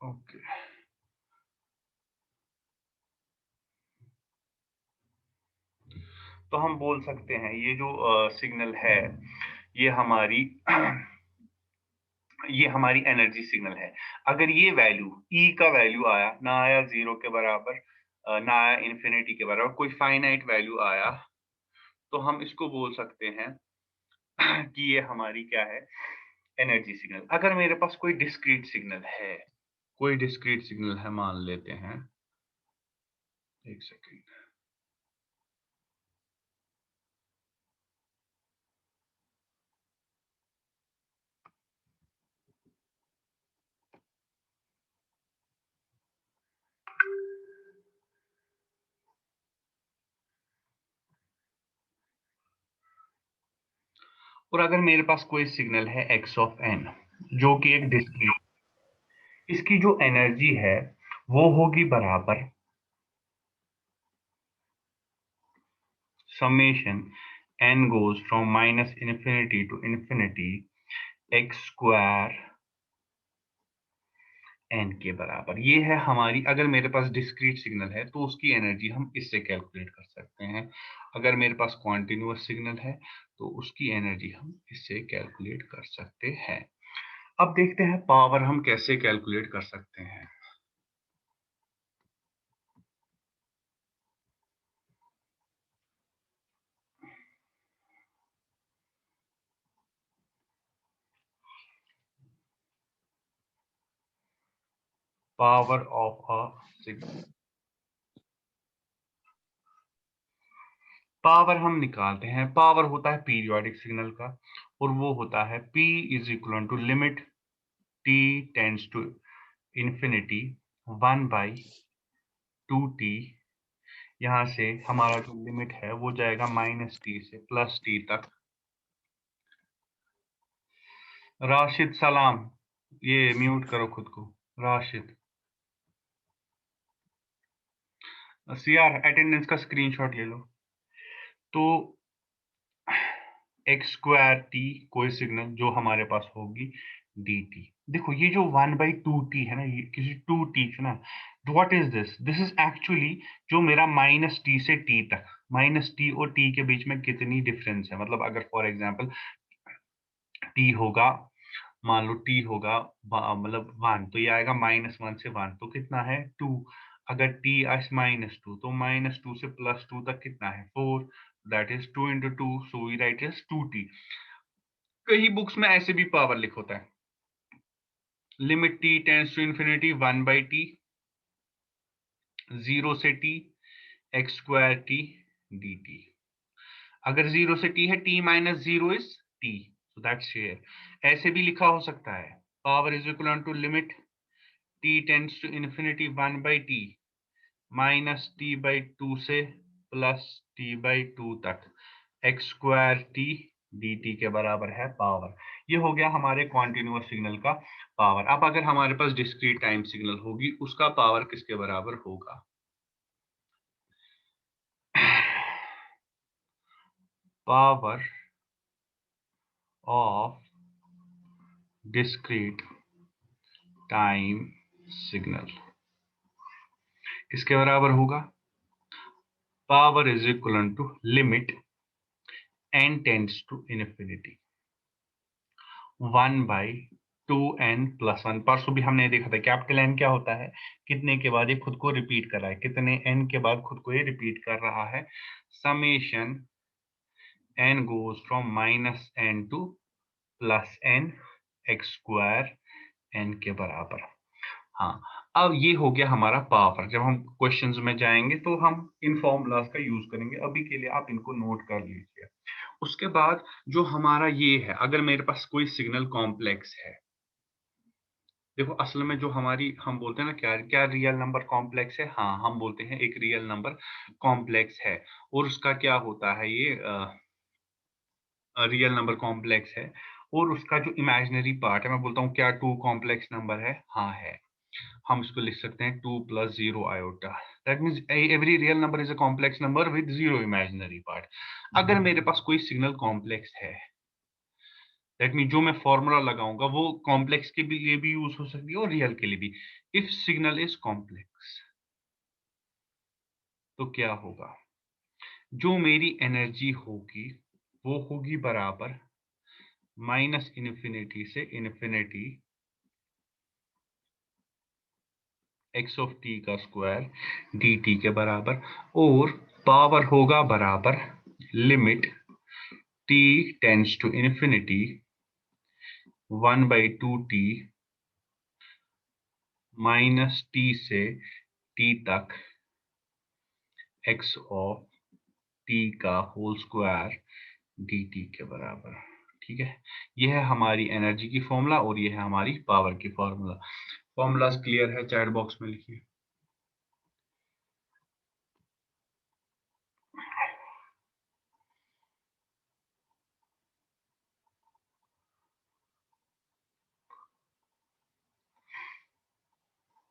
Okay, तो हम बोल सकते हैं ये जो सिग्नल है, ये हमारी ये हमारी एनर्जी सिग्नल है। अगर ये वैल्यू ई का वैल्यू आया, ना आया 0 के बराबर, ना आया इन्फिनिटी के बराबर, कोई फाइनाइट वैल्यू आया, तो हम इसको बोल सकते हैं कि ये हमारी क्या है, एनर्जी सिग्नल। अगर मेरे पास कोई डिस्क्रीट सिग्नल है, कोई डिस्क्रीट सिग्नल है, मान लेते हैं, एक सेकेंड। और अगर मेरे पास कोई सिग्नल है x ऑफ n, जो कि एक डिस्क्रीट, इसकी जो एनर्जी है वो होगी बराबर summation n goes from minus infinity to infinity x square n के बराबर। ये है हमारी, अगर मेरे पास डिस्क्रीट सिग्नल है तो उसकी एनर्जी हम इससे कैलकुलेट कर सकते हैं। अगर मेरे पास कॉन्टिन्यूअस सिग्नल है तो उसकी एनर्जी हम इससे कैलकुलेट कर सकते हैं। अब देखते हैं पावर हम कैसे कैलकुलेट कर सकते हैं। Power of a signal, power हम निकालते हैं। पावर होता है पीरियोडिक सिग्नल का, और वो होता है P is equal to limit t tends to infinity 1/2t। यहाँ से हमारा जो लिमिट है वो जाएगा -t से +t तक। राशिद सलाम, ये म्यूट करो खुद को। राशिद, सीआर अटेंडेंस का स्क्रीनशॉट ले लो। तो एक्स स्क्वायर टी, कोई सिग्नल जो हमारे पास होगी डी टी। देखो ये जो 1/2t है ना, ये किसी 2t है ना, what is this, this is actually जो मेरा -t से t तक, -t और t के बीच में कितनी डिफरेंस है। मतलब अगर फॉर एग्जांपल t होगा, मान लो t होगा मतलब 1, तो ये आएगा -1 से 1, तो कितना है 2। अगर t इज -2, तो -2 से +2 तक कितना है 4, that is 2 into 2, so we write as 2t। कई बुक्स में ऐसे भी पावर लिख होता है, limit t tends to infinity 1/t, 0 से t, x square T D t. अगर 0 से t है, t minus 0 is t, so that's here. ऐसे भी लिखा हो सकता है, power is equal to limit t tends to infinity 1/t -t/2 से +t/2 तक, x square T D T के बराबर है पावर। ये हो गया हमारे कॉन्टिन्यूअस सिग्नल का पावर। अब अगर हमारे पास डिस्क्रीट टाइम सिग्नल होगी, उसका पावर किसके बराबर होगा? Power of discrete time signal किसके बराबर होगा? Power is equal to limit n tends to infinity 1/2n+1। परसों भी हमने देखा था कैपिटल N क्या होता है, कितने के बाद ये खुद को रिपीट कर रहा है, कितने n के बाद खुद को ये रिपीट कर रहा है। Summation n goes from -n to +n, x square n के बराबर। हाँ, अब ये हो गया हमारा पावर। जब हम क्वेश्चंस में जाएंगे तो हम इन फॉर्मूलाज का यूज करेंगे, अभी के लिए आप इनको नोट कर लीजिए। उसके बाद जो हमारा ये है, अगर मेरे पास कोई सिग्नल कॉम्प्लेक्स है, देखो असल में जो हमारी, हम बोलते हैं ना क्या क्या रियल नंबर कॉम्प्लेक्स है, हाँ हम बोलते हैं एक रियल नंबर कॉम्प्लेक्स है। और उसका क्या होता है, ये रियल नंबर कॉम्प्लेक्स है, और उसका जो इमेजिनरी पार्ट है, मैं बोलता हूँ क्या 2 कॉम्प्लेक्स नंबर है, हाँ है। हम इसको लिख सकते हैं 2 + 0 iota. That means every real number is a complex number with 0 imaginary part. अगर मेरे पास कोई सिग्नल कॉम्प्लेक्स है, दैट मीन जो मैं फॉर्मूला लगाऊंगा वो कॉम्प्लेक्स के लिए भी यूज हो सकती है और रियल के लिए भी। इफ सिग्नल इज कॉम्प्लेक्स तो क्या होगा, जो मेरी एनर्जी होगी वो होगी बराबर माइनस इन्फिनिटी से इन्फिनिटी एक्स ऑफ टी का स्क्वायर डी टी के बराबर, और पावर होगा बराबर limit t tends to infinity 1/2 t minus T से टी तक एक्स ऑफ टी का होल स्क्वायर डी टी के बराबर। ठीक है, यह है हमारी एनर्जी की फॉर्मूला और यह है हमारी पावर की फॉर्मूला। फॉर्मूलाज क्लियर है, चैट बॉक्स में लिखिए।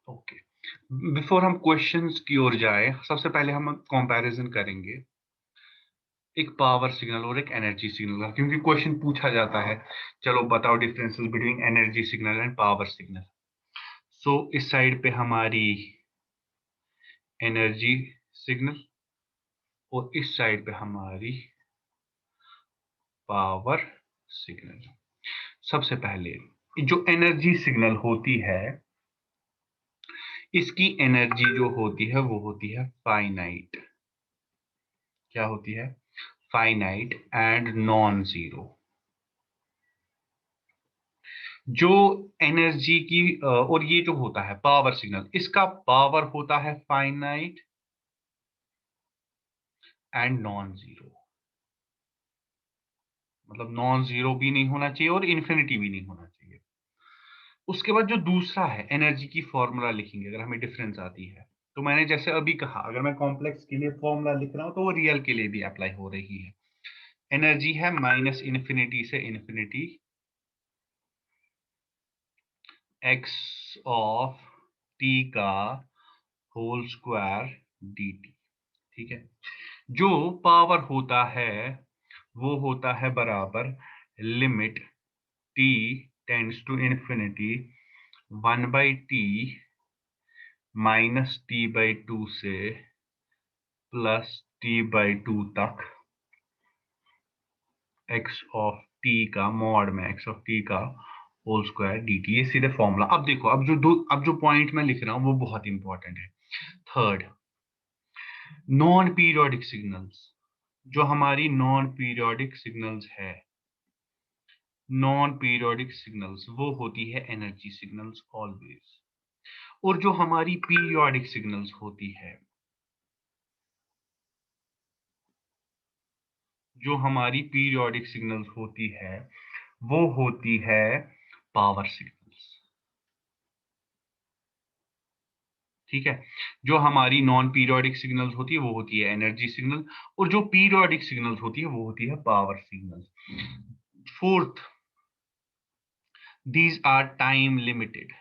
ओके, बिफोर हम क्वेश्चंस की ओर जाए, सबसे पहले हम कंपैरिजन करेंगे एक पावर सिग्नल और एक एनर्जी सिग्नल का, क्योंकि क्वेश्चन पूछा जाता है चलो बताओ differences between energy signal and power signal. So इस साइड पे हमारी एनर्जी सिग्नल और इस साइड पे हमारी पावर सिग्नल। सबसे पहले जो एनर्जी सिग्नल होती है, इसकी एनर्जी जो होती है वो होती है फाइनाइट। क्या होती है? Finite and non zero. जो एनर्जी की और ये जो होता है पावर सिग्नल, इसका पावर होता है फाइनाइट एंड नॉन जीरो। मतलब नॉन जीरो भी नहीं होना चाहिए और इन्फिनिटी भी नहीं होना चाहिए। उसके बाद जो दूसरा है, एनर्जी की फॉर्मूला लिखेंगे अगर हमें डिफरेंस आती है, तो मैंने जैसे अभी कहा अगर मैं कॉम्प्लेक्स के लिए फॉर्मूला लिख रहा हूं तो वो रियल के लिए भी अप्लाई हो रही है। एनर्जी है माइनस इन्फिनिटी से इन्फिनिटी एक्स ऑफ टी का होल स्क्वायर डी टी। ठीक है, जो पावर होता है वो होता है बराबर limit t tends to infinity 1/t minus t/2 से प्लस t/2 तक x ऑफ t का मॉड में x ऑफ t का होल स्क्वायर dt। ये सीधे फॉर्मूला। अब देखो, अब जो पॉइंट मैं लिख रहा हूं वो बहुत इंपॉर्टेंट है। Third, non periodic signals. जो हमारी नॉन पीरियोडिक सिग्नल्स है, नॉन पीरियोडिक सिग्नल्स वो होती है एनर्जी सिग्नल्स ऑलवेज। और जो हमारी पीरियोडिक सिग्नल्स होती है, जो हमारी पीरियोडिक सिग्नल्स होती है वो होती है पावर सिग्नल्स। ठीक है, जो हमारी नॉन पीरियोडिक सिग्नल्स होती है वो होती है एनर्जी सिग्नल, और जो पीरियोडिक सिग्नल्स होती है वो होती है power signals. Fourth, these are time limited.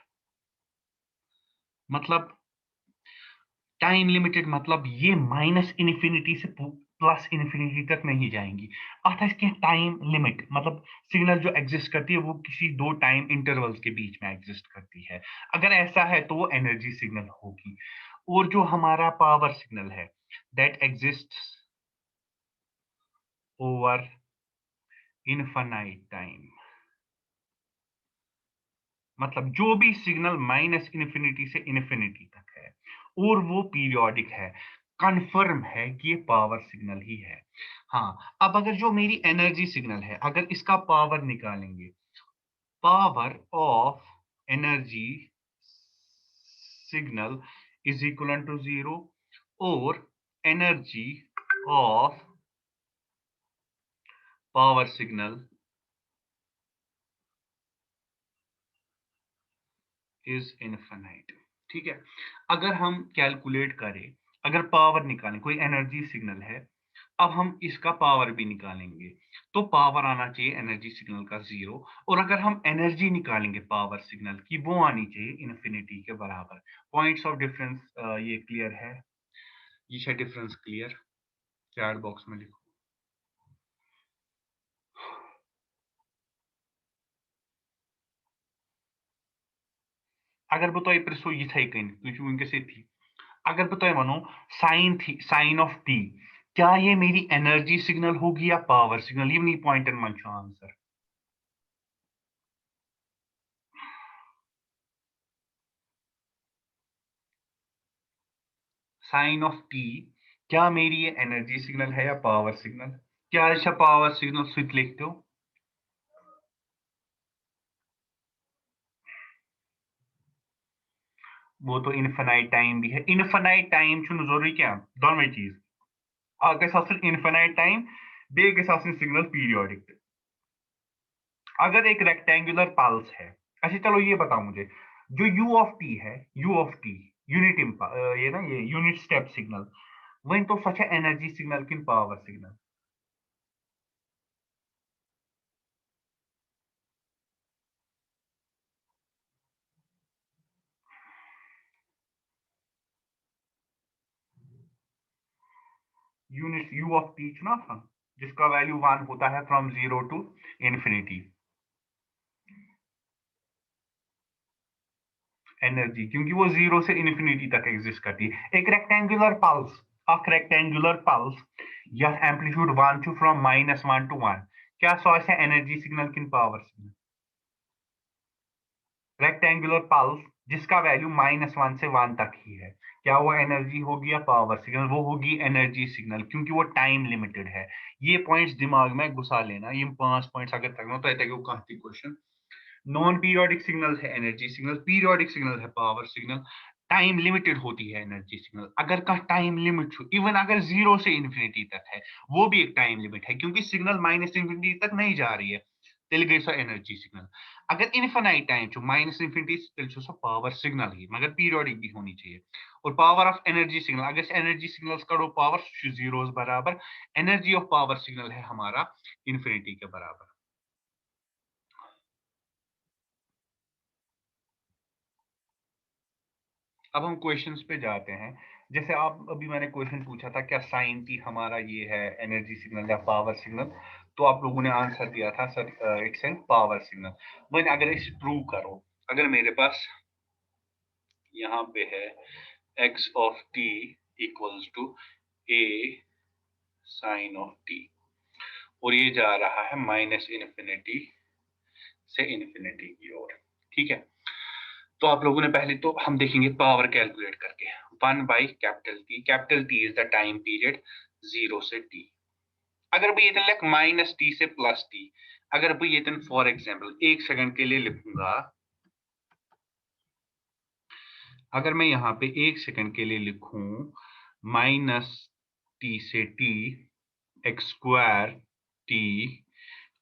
मतलब टाइम लिमिटेड मतलब ये माइनस इन्फिनिटी से प्लस इन्फिनिटी तक नहीं जाएंगी। अर्थात इसके टाइम लिमिट मतलब सिग्नल जो एग्जिस्ट करती है वो किसी दो टाइम इंटरवल्स के बीच में एग्जिस्ट करती है। अगर ऐसा है तो वो एनर्जी सिग्नल होगी। और जो हमारा पावर सिग्नल है, that exist over infinite time. मतलब जो भी सिग्नल माइनस इन्फिनिटी से इन्फिनिटी तक है और वो पीरियोडिक है, कंफर्म है कि ये पावर सिग्नल ही है। हाँ, अब अगर जो मेरी एनर्जी सिग्नल है, अगर इसका पावर निकालेंगे, power of energy signal is equal to zero, और energy of power signal is infinite. ठीक है, अगर हम कैलकुलेट करें, अगर पावर निकालें, कोई एनर्जी सिग्नल है, अब हम इसका पावर भी निकालेंगे, तो पावर आना चाहिए एनर्जी सिग्नल का जीरो। और अगर हम एनर्जी निकालेंगे पावर सिग्नल की, वो आनी चाहिए इन्फिनिटी के बराबर। पॉइंट्स ऑफ डिफरेंस ये क्लियर है? ये है डिफरेंस क्लियर? चैट बॉक्स में लिखो। अगर बह तुम पृछो यिथे कन तुम वनकस थी अगर बह तुम वनो साइन ऑफ टी क्या ये मेरी एनर्जी सिग्नल होगी या पावर सिग्नल यमनी पॉइंटन मन आंसर साइन ऑफ टी क्या मेरी ये एनर्जी सिग्नल है या पावर सिग्नल क्या पावर सिग्नल सु लिख दो वो तो इनफिनाइट टाइम भी है इनफिनाइट टाइम जरूरी क्या दोनों चीज इनफिनाइट टाइम बे सिग्नल पीरियोडिक अगर एक रेक्टेंगुलर पल्स है अच्छा चलो ये बताओ मुझे जो यू ऑफ टी है यू ऑफ टी यूनिट ये ना ये यूनिट स्टेप सिग्नल वन तो सच एनर्जी सिग्नल किन power signal unit you of T ना था जिसका वैल्यू 1 होता है फ्रॉम 0 टू इंफिनिटी एनर्जी क्योंकि वो 0 से इंफिनिटी तक एग्जिस्ट करती है एक रेक्टेंगुलर पल्स या एम्पलीट्यूड 1 टू फ्रॉम -1 टू 1 क्या सोर्स है एनर्जी सिग्नल किन पावर सिग्नल रेक्टेंगुलर पल्स जिसका वैल्यू -1 से 1 तक ही है क्या वो एनर्जी होगी या पावर सिग्नल वो होगी एनर्जी सिग्नल क्योंकि वो टाइम लिमिटेड है ये पॉइंट्स दिमाग में घुसा लेना ये 5 पॉइंट्स अगर तक तो कह क्वेश्चन नॉन पीरियोडिक सिग्नल है एनर्जी सिग्नल पीरियोडिक सिग्नल है पावर सिग्नल टाइम लिमिटेड होती है एनर्जी सिग्नल अगर का टाइम लिमिट इवन अगर 0 से इंफिनिटी तक है वो भी एक टाइम लिमिट है क्योंकि सिग्नल माइनस इंफिनिटी तक नहीं जा रही है तेल गई एनर्जी सिग्नल अगर इनफिनाइट टाइम माइनस इंफिनिटी तेल पावर सिग्नल ही मगर पीरियोडिक भी होनी चाहिए और पावर ऑफ एनर्जी सिग्नल अगर एनर्जी सिग्नल्स करो पावर जीरो बराबर एनर्जी ऑफ पावर सिग्नल है हमारा इंफिनिटी के बराबर अब हम क्वेश्चंस पे जाते हैं जैसे आप अभी मैंने क्वेश्चन पूछा था क्या साइन टी हमारा ये है एनर्जी सिग्नल या पावर सिग्नल तो आप लोगों ने आंसर दिया था sir it's an power signal वही अगर इसे प्रूव करो अगर मेरे पास यहाँ पे है x of t equals to a sine of t और ये जा रहा है माइनस इन्फिनिटी से इन्फिनिटी की ओर ठीक है तो आप लोगों ने पहले तो हम देखेंगे पावर कैलकुलेट करके one by capital T is the time period 0 से टी अगर भाई ये लिख माइनस टी से प्लस टी अगर भाई ये फॉर एग्जांपल 1 सेकंड के लिए लिखूंगा अगर मैं यहाँ पे 1 सेकंड के लिए लिखूं माइनस टी से T x square T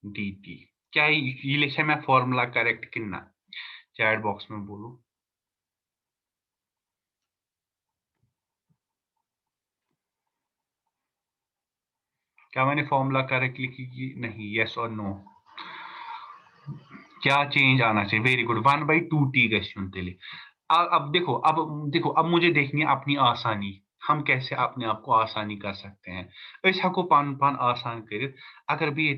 D T क्या ये लिखे मैं फॉर्मूला करेक्ट किन्ना चैट बॉक्स में बोलो क्या मैंने फॉर्मूला करेक्ट लिखी कि नहीं यस और नो क्या चेंज आना चाहिए वेरी गुड 1/2t गली अब मुझे देखनी है अपनी आसानी हम कैसे अपने आप को आसानी कर सकते हैं हको पान पान आसान कर अगर भी ये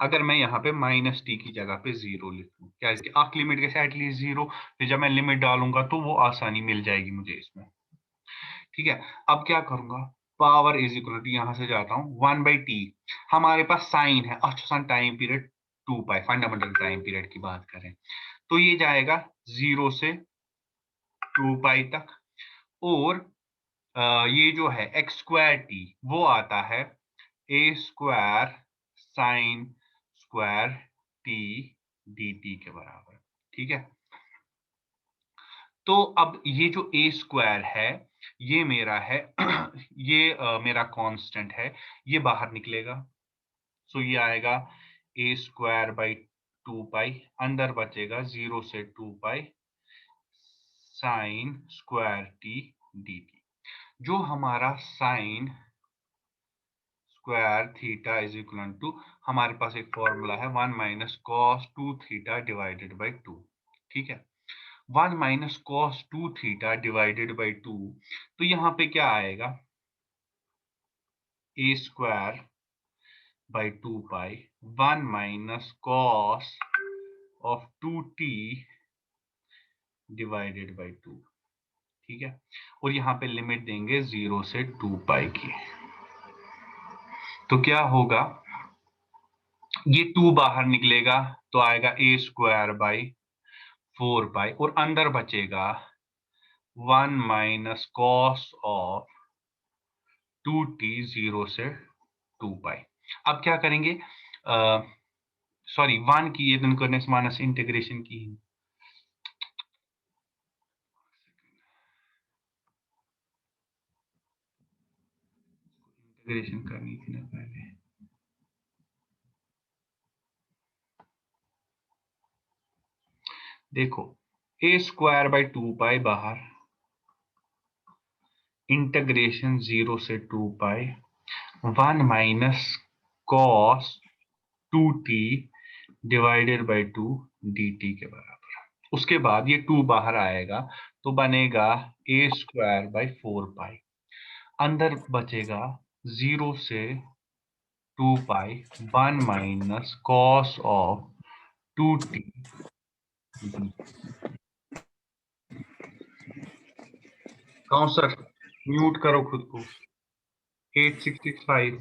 अगर मैं यहाँ पे माइनस टी की जगह पे 0 लिखूं क्या अख लिमिट गई एटलीस्ट 0 फिर जब मैं लिमिट डालूंगा तो वो आसानी मिल जाएगी मुझे इसमें ठीक है अब क्या करूंगा पावर इज इक्वल टू यहां से जाता हूं 1/t हमारे पास साइन है अच्छा टाइम पीरियड 2 पाई फंडामेंटल टाइम पीरियड की बात करें तो ये जाएगा 0 से 2 पाई तक और ये जो है एक्स स्क्वायर टी वो आता है A square sine square T D T के बराबर ठीक है तो अब ये जो ए स्क्वायर है ये मेरा है ये मेरा कांस्टेंट है ये बाहर निकलेगा सो ये आएगा ए स्क्वायर बाई 2 पाई अंदर बचेगा 0 से 2 pi sine square T D t जो हमारा sine square theta is equal to हमारे पास एक फॉर्मूला है 1 - cos 2 थीटा डिवाइडेड बाई 2 ठीक है 1 - cos 2 थीटा डिवाइडेड बाई 2 तो यहाँ पे क्या आएगा A square by 2 pi 1 - cos of 2t divided by 2, ठीक है। और यहाँ पे लिमिट देंगे 0 से 2 पाई की। तो क्या होगा, ये 2 बाहर निकलेगा तो आएगा a स्क्वायर बाई 4 पाई, और अंदर बचेगा 1 माइनस कॉस ऑफ 2t 0 से 2 पाई। अब क्या करेंगे, सॉरी 1 की ये इनकरनेस माइनस इंटीग्रेशन की, इंटीग्रेशन करनी थी ना पहले। देखो a स्क्वायर बाई 2 पाई बाहर, इंटीग्रेशन 0 से 2 pi 1 minus cos 2t divided by 2 dt के बराबर। उसके बाद ये 2 बाहर आएगा तो बनेगा a स्क्वायर बाई 4 पाई, अंदर बचेगा 0 से 2 pi 1 minus cos of 2t। Kausar mute करो खुद को। 8665।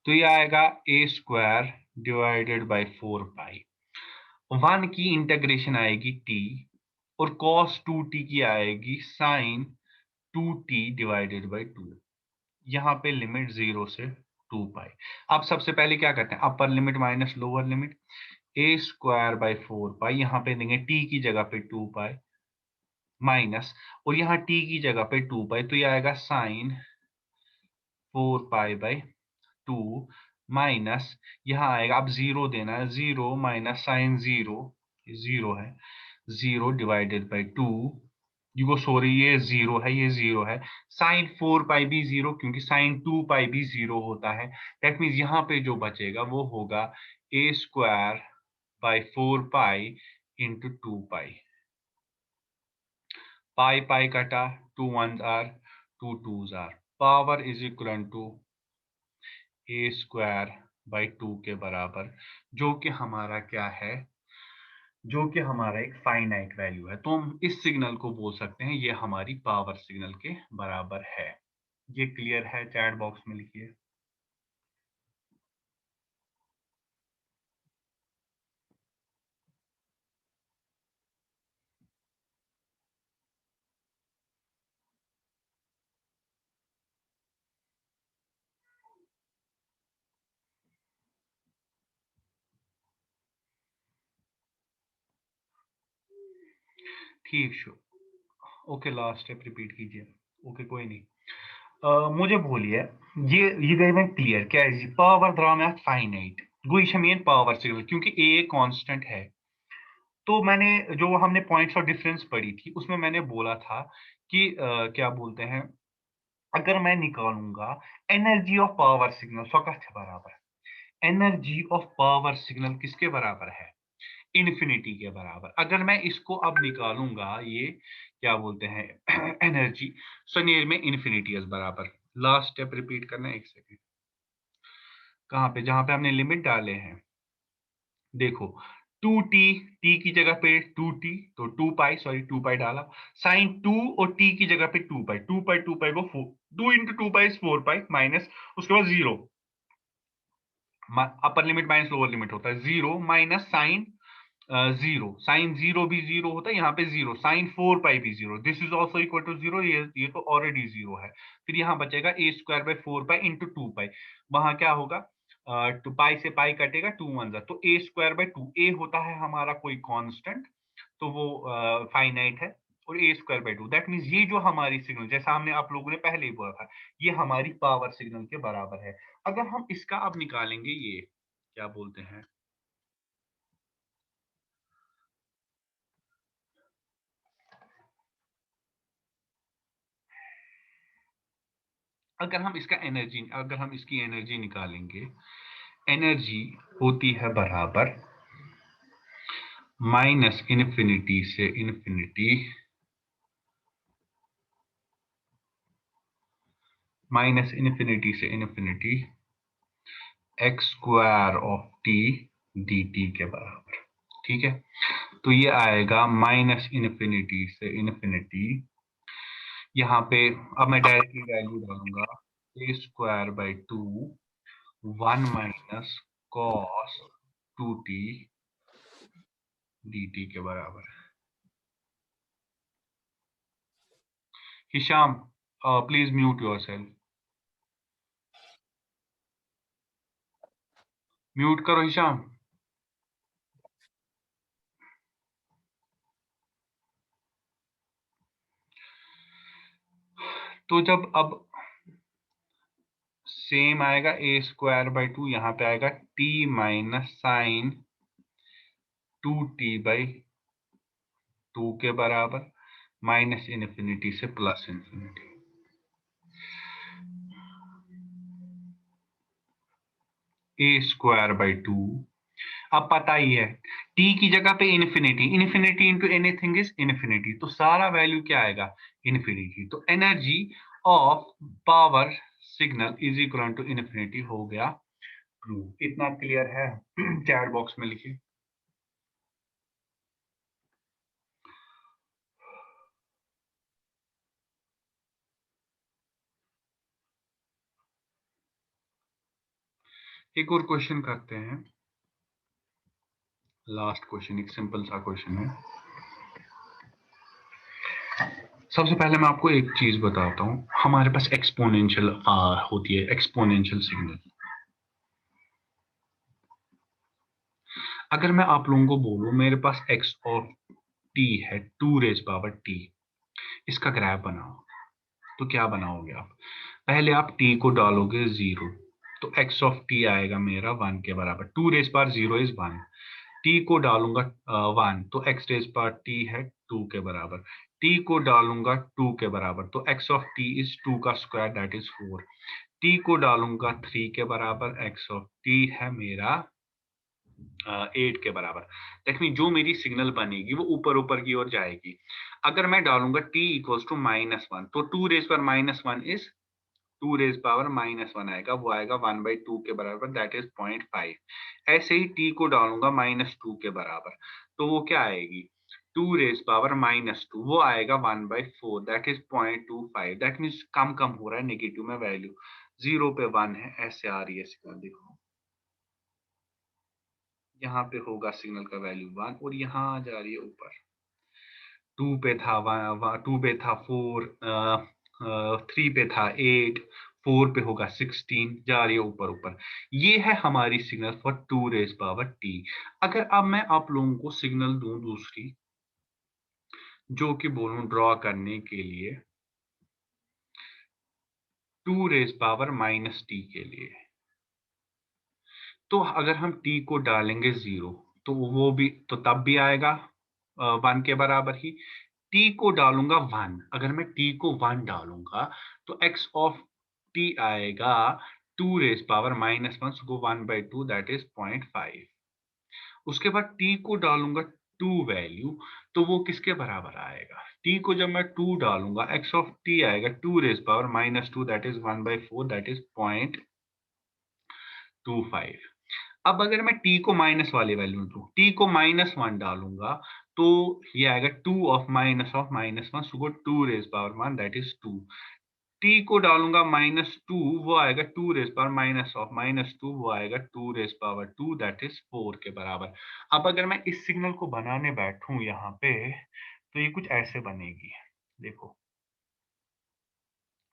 तो ये आएगा a square divided by 4 pi, 1 की इंटीग्रेशन आएगी t, और cos 2t की आएगी sin 2t डिवाइडेड बाई 2। यहाँ पे लिमिट 0 से 2 पाई। अब सबसे पहले क्या करते हैं, upper limit minus lower limit, a square by 4 पाई, यहाँ पे देंगे t की जगह पे 2 पाई माइनस, और यहाँ t की जगह पे 2 पाई, तो ये आएगा साइन 4 पाई बाई 2 माइनस, यहाँ आएगा, अब 0 देना है, 0 माइनस साइन 0, 0 है, 0 डिवाइडेड बाई 2, ये सॉरी ये 0 है, ये 0 है, साइन 4 पाई भी 0, क्योंकि साइन 2 पाई भी 0 होता है। दैट मीन्स यहाँ पे जो बचेगा वो होगा a square by 4 pi into 2 pi, pi pi कटा, 2 1 are, 2 2 are, power is equal to a square by 2 के बराबर, जो कि हमारा क्या है, जो कि हमारा एक फाइनाइट वैल्यू है। तो हम इस सिग्नल को बोल सकते हैं ये हमारी पावर सिग्नल के बराबर है। ये क्लियर है? चैट बॉक्स में लिखिए। ठीक show, okay last step repeat कीजिए। ओके कोई नहीं। मुझे बोलिए, ये गए में क्लियर क्या है जी, पावर द्राम फाइनाइट गो मेन पावर सिग्नल, क्योंकि ए कांस्टेंट है। तो मैंने जो हमने पॉइंट्स ऑफ डिफरेंस पढ़ी थी उसमें मैंने बोला था कि क्या बोलते हैं, अगर मैं निकालूंगा एनर्जी ऑफ पावर सिग्नल स्वकथ बराबर, एनर्जी ऑफ पावर सिग्नल किसके बराबर है, इन्फिनिटी के बराबर। अगर मैं इसको अब निकालूंगा, ये क्या बोलते हैं एनर्जी, सो नियर में इन्फिनिटी बराबर। लास्ट स्टेप रिपीट करना, एक सेकेंड, कहाँ पे, जहां पे हमने लिमिट डाले हैं, देखो 2t, t की जगह पे 2t, तो 2 पाई, सॉरी 2 पाई डाला, साइन 2 और t की जगह पे 2 पाई, 2 पाई 2 पाई को 4, 2 इंटू 2 पाई 4 पाई माइनस, उसके बाद 0, upper limit minus lower limit होता है 0 माइनस साइन 0, साइन 0 भी 0 होता है, यहाँ पे 0, साइन 4 पाई भी 0, this is also equal to 0, ये तो ऑलरेडी 0 है। फिर यहाँ बचेगा a square by 4 pi into 2 पाई, वहां क्या होगा, टू पाई से पाई कटेगा, 2 1 जा, तो a स्क्वायर बाई 2, a होता है हमारा कोई कांस्टेंट, तो वो फाइनाइट है, और a square by 2, that means ये जो हमारी सिग्नल, जैसा हमने आप लोगों ने पहले ही बोला था, ये हमारी पावर सिग्नल के बराबर है। अगर हम इसका अब निकालेंगे, ये क्या बोलते हैं, अगर हम इसकी एनर्जी निकालेंगे, एनर्जी होती है बराबर माइनस इन्फिनिटी से इन्फिनिटी, माइनस इन्फिनिटी से infinity x square of T D T के बराबर। ठीक है, तो ये आएगा माइनस इन्फिनिटी से इन्फिनिटी। यहाँ पे अब मैं डायरेक्टली वैल्यू डालूंगा, A square by two 1 minus cos 2t dt के बराबर। Hisham, please mute yourself. Mute करो हिशाम। तो जब अब सेम आएगा ए स्क्वायर बाई टू, यहाँ पे आएगा t minus sine 2t by two के बराबर, माइनस इन्फिनिटी से plus infinity. A square by two, अब पता ही है t की जगह पे infinity, infinity into anything is infinity, तो सारा वैल्यू क्या आएगा, इन्फिनिटी। तो energy of power signal is equal to infinity हो गया प्रूव। इतना क्लियर है? चैट बॉक्स में लिखिए। एक और क्वेश्चन करते हैं, लास्ट क्वेश्चन, एक सिंपल सा क्वेश्चन है। सबसे पहले मैं आपको एक चीज बताता हूं, हमारे पास एक्सपोनेंशियल होती है, एक्सपोनेंशियल सिग्नल। अगर मैं आप लोगों को बोलूं मेरे पास एक्स ऑफ टी है 2 रेज पावर टी, इसका ग्राफ बनाओ, तो क्या बनाओगे आप? पहले आप t को डालोगे 0, तो x ऑफ t आएगा मेरा 1 के बराबर। 2 रेज पावर 0 इज 1, t को डालूंगा 1, तो x रेज पावर t है 2 के बराबर। t को डालूंगा 2 के बराबर, तो x ऑफ t इज 2 का स्क्वायर दैट इज 4। t को डालूंगा 3 के बराबर, x ऑफ t है मेरा 8 के बराबर। दैट मीन जो मेरी सिग्नल बनेगी वो ऊपर ऊपर की ओर जाएगी। अगर मैं डालूंगा t इक्वल्स टू -1, तो 2 रेज पर -1 इज 2 रेज पावर -1 आएगा, वो आएगा 1/2 के बराबर, दैट इज 0.5। ऐसे ही t को डालूंगा -2 के बराबर, तो वो क्या आएगी, 2 रेज पावर -2, वो आएगा 1/4, दैट इज 0.25। दैट मीन्स कम कम हो रहा है, नेगेटिव में वैल्यू 0 पे 1 है, ऐसे आ रही है सिग्नल। देखो यहाँ पे होगा सिग्नल का वैल्यू 1 और यहाँ जा रही है ऊपर। 2 पे था 2 पे था 4, 3 पे था 8, 4 पे होगा 16, जा रही है ऊपर ऊपर। ये है हमारी signal for 2 raise power t. अगर अब मैं आप लोगों को सिग्नल दूं दूसरी, जो कि बोलूं ड्रॉ करने के लिए 2 रेज पावर -t के लिए, तो अगर हम t को डालेंगे 0, तो वो भी तो तब भी आएगा 1 के बराबर ही। t को डालूंगा 1, अगर मैं t को 1 डालूंगा तो x ऑफ t आएगा 2 raise power -1, so 1/2 that is 0.5। उसके बाद t को डालूंगा 2 वैल्यू, तो वो किसके बराबर आएगा, t को जब मैं 2 डालूंगा x ऑफ t आएगा 2 raise power -2 that is 1/4, that is 0.25। अब अगर मैं t को माइनस वाली वैल्यू दूं, t को -1 डालूंगा तो ये आएगा 2 of -1, so 2 raise power 1 that is 2। t को डालूंगा -2, वो आएगा 2 रेज पावर -2, वो आएगा 2 रेज पावर 2 दैट इज 4 के बराबर। अब अगर मैं इस सिग्नल को बनाने बैठूं यहाँ पे, तो ये कुछ ऐसे बनेगी। देखो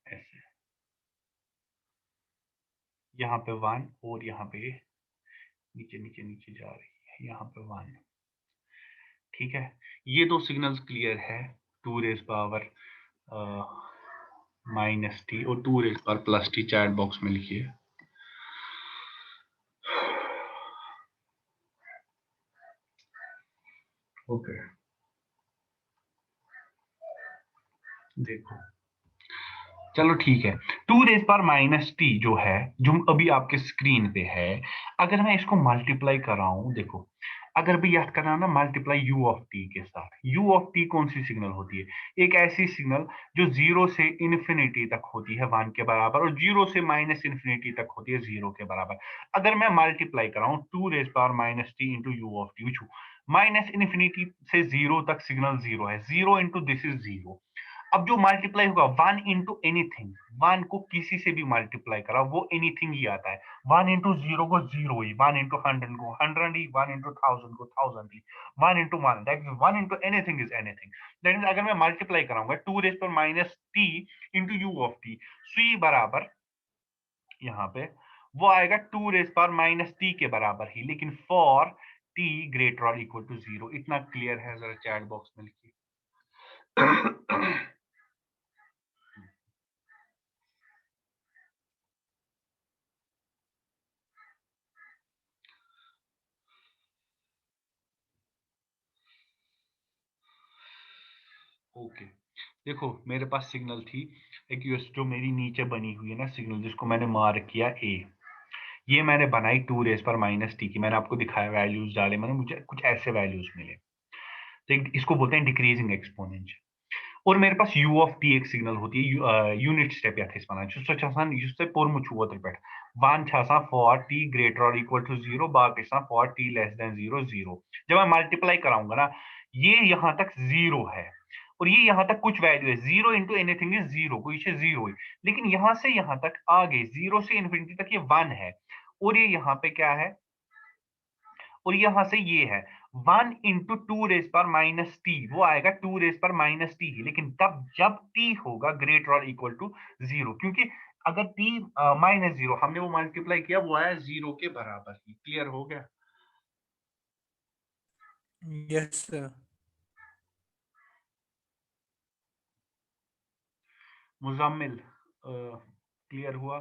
ऐसे, यहाँ पे 1 और यहाँ पे नीचे नीचे नीचे जा रही है, यहाँ पे 1। ठीक है, ये दो सिग्नल्स क्लियर है, 2 रेज पावर -t और 2 raise power +t। Chat box में लिखिए। ओके, देखो चलो ठीक है, 2 रेज पावर -t जो है, जो अभी आपके स्क्रीन पे है, अगर मैं इसको मल्टीप्लाई कर रहा हूं, देखो अगर भी याद करना ना मल्टीप्लाई यू ऑफ टी के साथ। यू ऑफ टी कौन सी सिग्नल होती है? एक ऐसी सिग्नल जो जीरो से इन्फिनिटी तक होती है 1 के बराबर, और जीरो से माइनस इन्फिनिटी तक होती है 0 के बराबर। अगर मैं मल्टीप्लाई कराऊं 2 raised power - t into U of T, minus infinity से 0 तक सिग्नल 0 है, 0 इंटू दिस इज 0। अब जो मल्टीप्लाई होगा 1 इंटू एनीथिंग, 1 को किसी से भी मल्टीप्लाई करा वो एनीथिंग ही आता है। 1 इंटू 0 को 0 ही, 1 इंटू 100 को 100 ही, 1 इंटू 1000 को 1000 ही, 1 into 1 that is 1 into anything is anything. That is अगर मैं मल्टीप्लाई कराऊंगा 2 रेज पर minus T into U of T, C बराबर यहाँ पे वो आएगा 2 रेज पर माइनस टी के बराबर ही, लेकिन फॉर टी ग्रेटर और इक्वल टू 0। इतना क्लियर है? जरा चैट बॉक्स में लिखिए। ओके, देखो मेरे पास सिग्नल थी एक यूएस जो मेरी नीचे बनी हुई है ना सिग्नल, जिसको मैंने मार्क किया ए। ये मैंने बनाई 2 रेज पर माइनस टी की, मैंने आपको दिखाया, वैल्यूज डाले मैंने, मुझे कुछ ऐसे वैल्यूज मिले। तो इसको बोलते हैं डिक्रीजिंग एक्सपोनेंशियल। और मेरे पास u ऑफ t एक सिग्नल होती है, यूनिट स्टेप याथीस justus pormuchu otrpet वन छासा फॉर t ग्रेटर और इक्वल टू 0 बाकी फॉर t लेस देन 0 0। जब मैं मल्टीप्लाई कराऊंगा ना, ये यहाँ तक 0 है और ये यहाँ तक कुछ वैल्यू है, 0 इंटू एनीथिंग इज 0, कोई से 0 ही, लेकिन यहाँ से यहाँ तक आगे 0 से इन्फिनिटी तक ये 1 है, और ये यहाँ पे क्या है, और यहां से ये है 1 इंटू 2 रेज पर माइनस टी, वो आएगा 2 रेज पर माइनस टी ही, लेकिन तब जब टी होगा ग्रेटर और इक्वल टू 0, क्योंकि अगर टी माइनस 0 हमने वो मल्टीप्लाई किया, वो आया 0 के बराबर ही। क्लियर हो गया? Yes sir. मुजम्मिल क्लियर हुआ?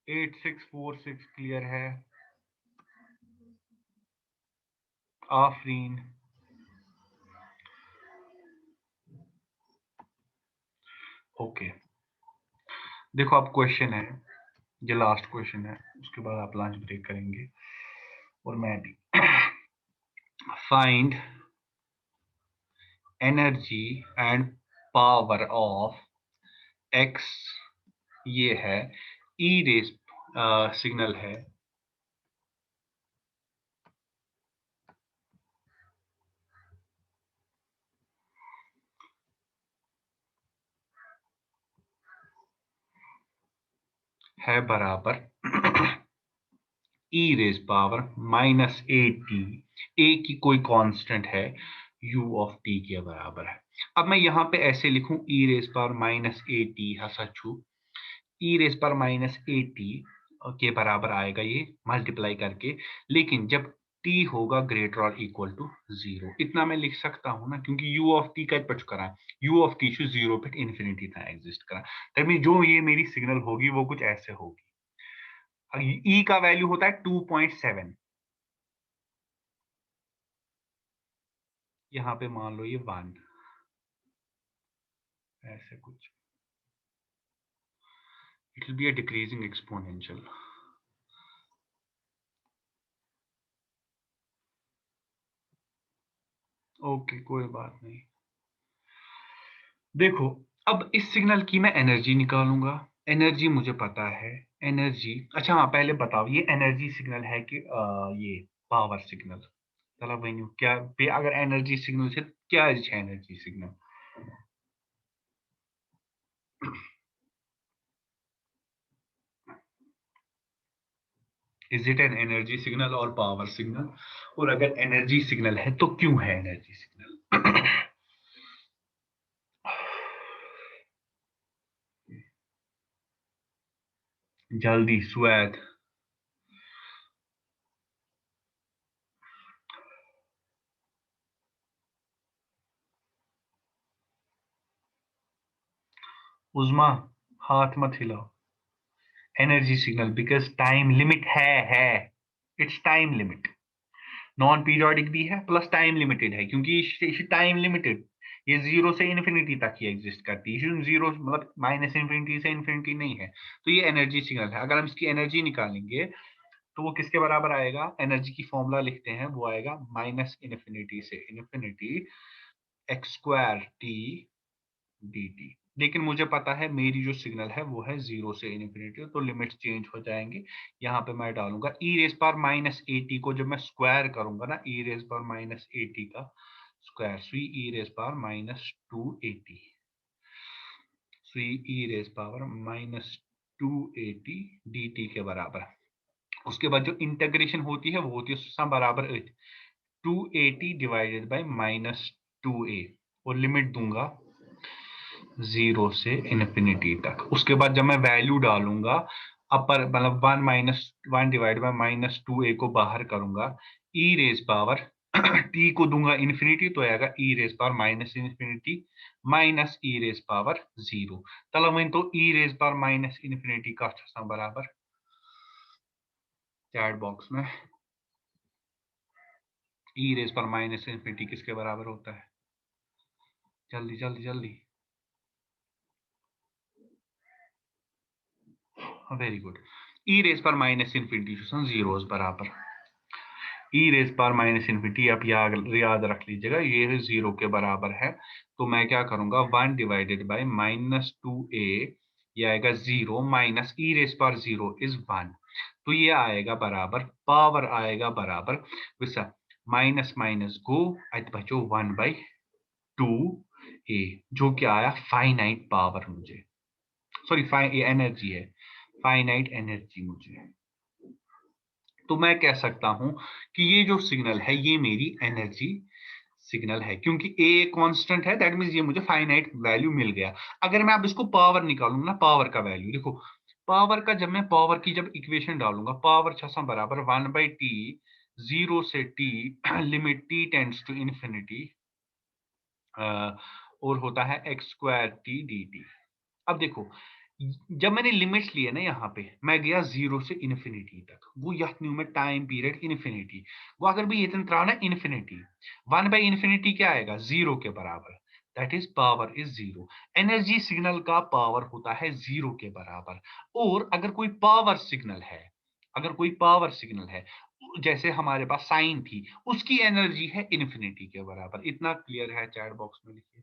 8646 क्लियर है? आफरीन, ओके। देखो अब क्वेश्चन है, ये लास्ट क्वेश्चन है, उसके बाद आप लंच ब्रेक करेंगे और मैं भी। Find energy and power of X, ये है ई रेस सिग्नल है बराबर E raise power minus A T, A की कोई कांस्टेंट है u ऑफ टी के बराबर है। अब मैं यहाँ पे ऐसे लिखूं E raise power minus A T हसचू, ई रेस पर माइनस ए टी के बराबर आएगा ये मल्टीप्लाई करके, लेकिन जब t होगा ग्रेटर और इक्वल टू 0, इतना मैं लिख सकता हूं ना, क्योंकि u ऑफ t का पच करा, u ऑफ t 0 पे इन्फिनिटी था एग्जिस्ट करा, तभी जो ये मेरी सिग्नल होगी वो कुछ ऐसे होगी। e का वैल्यू होता है 2.7, यहाँ पे मान लो ये 1, ऐसे कुछ, it will be a decreasing exponential. Okay, कोई बात नहीं। देखो अब इस सिग्नल की मैं एनर्जी निकालूंगा, एनर्जी मुझे पता है, एनर्जी, अच्छा हाँ पहले बताओ ये एनर्जी सिग्नल है कि ये पावर सिग्नल? चलो वही क्या अगर एनर्जी सिग्नल से क्या है energy signal? Is it an energy signal और पावर सिग्नल? और अगर एनर्जी सिग्नल है तो क्यों है एनर्जी सिग्नल? जल्दी स्वेद। उजमा हाथ मत हिलाओ। Energy signal because time limit है, it's time limit, non periodic भी है प्लस टाइम लिमिटेड है, क्योंकि टाइम लिमिटेड, ये 0 से इन्फिनिटी तक ही एग्जिस्ट करती है, 0 मतलब माइनस इन्फिनिटी से इन्फिनिटी नहीं है। तो ये एनर्जी सिग्नल है। अगर हम इसकी एनर्जी निकालेंगे तो वो किसके बराबर आएगा? एनर्जी की फॉर्मूला लिखते हैं, वो आएगा माइनस इन्फिनिटी से infinity x square T dt। लेकिन मुझे पता है मेरी जो सिग्नल है वो है 0 से इन्फिनिटी, तो लिमिट्स चेंज हो जाएंगे। यहाँ पे मैं डालूंगा ई रेज पावर माइनस एटी को जब मैं स्क्वायर करूंगा ना, ई रेज पावर माइनस एटी का स्क्वायर, सी ई रेज पावर माइनस 280, सी ई रेज पावर माइनस 280 dt के बराबर। उसके बाद जो इंटीग्रेशन होती है वो होती है सम बराबर 280 डिवाइडेड बाय माइनस 2a, और लिमिट दूंगा 0 से इन्फिनिटी तक। उसके बाद जब मैं वैल्यू डालूंगा अपर मतलब 1 डिवाइड बाय माइनस 2a को बाहर करूंगा, ई रेज पावर t को दूंगा इन्फिनिटी तो आएगा E raise power minus infinity minus ई रेज पावर 0। चलो तो E raise power minus infinity का बराबर चैट बॉक्स में E raise power minus infinity किसके बराबर होता है? जल्दी जल्दी जल्दी। Very good. E raise power minus infinity 0 बराबर E raise power minus infinity. आप याद रख लीजिएगा ये 0 के बराबर है। तो मैं क्या करूंगा 1 डिवाइडेड बाय माइनस 2a, ये आएगा 0 minus E raise power 0 is 1। तो ये आएगा बराबर, पावर आएगा बराबर विसा माइनस माइनस गो अत बचो 1/2a, जो क्या आया फाइनाइट पावर मुझे, सॉरी एनर्जी है, फाइनाइट एनर्जी मुझे। तो मैं कह सकता हूं कि ये जो सिग्नल है ये मेरी एनर्जी सिग्नल है, क्योंकि ए कांस्टेंट है, दैट मींस ये मुझे फाइनाइट वैल्यू मिल गया। अगर मैं अब इसको पावर निकालूंगा ना, पावर का वैल्यू देखो, पावर का जब मैं पावर की जब इक्वेशन डालूंगा, पावर छसा बराबर 1/t 0 से t limit t tends to infinity और होता है x square T D t. अब देखो जब मैंने लिमिट्स लिए ना, यहाँ पे मैं गया 0 से इन्फिनिटी तक, वो यह में टाइम पीरियड इन्फिनिटी, वो अगर भी ये ना इन्फिनिटी 1/इन्फिनिटी क्या आएगा 0 के बराबर, that is power is 0। Energy signal का पावर होता है 0 के बराबर। और अगर कोई पावर सिग्नल है, अगर कोई पावर सिग्नल है जैसे हमारे पास साइन थी, उसकी एनर्जी है इन्फिनिटी के बराबर। इतना क्लियर है? चैट बॉक्स में लिखिए।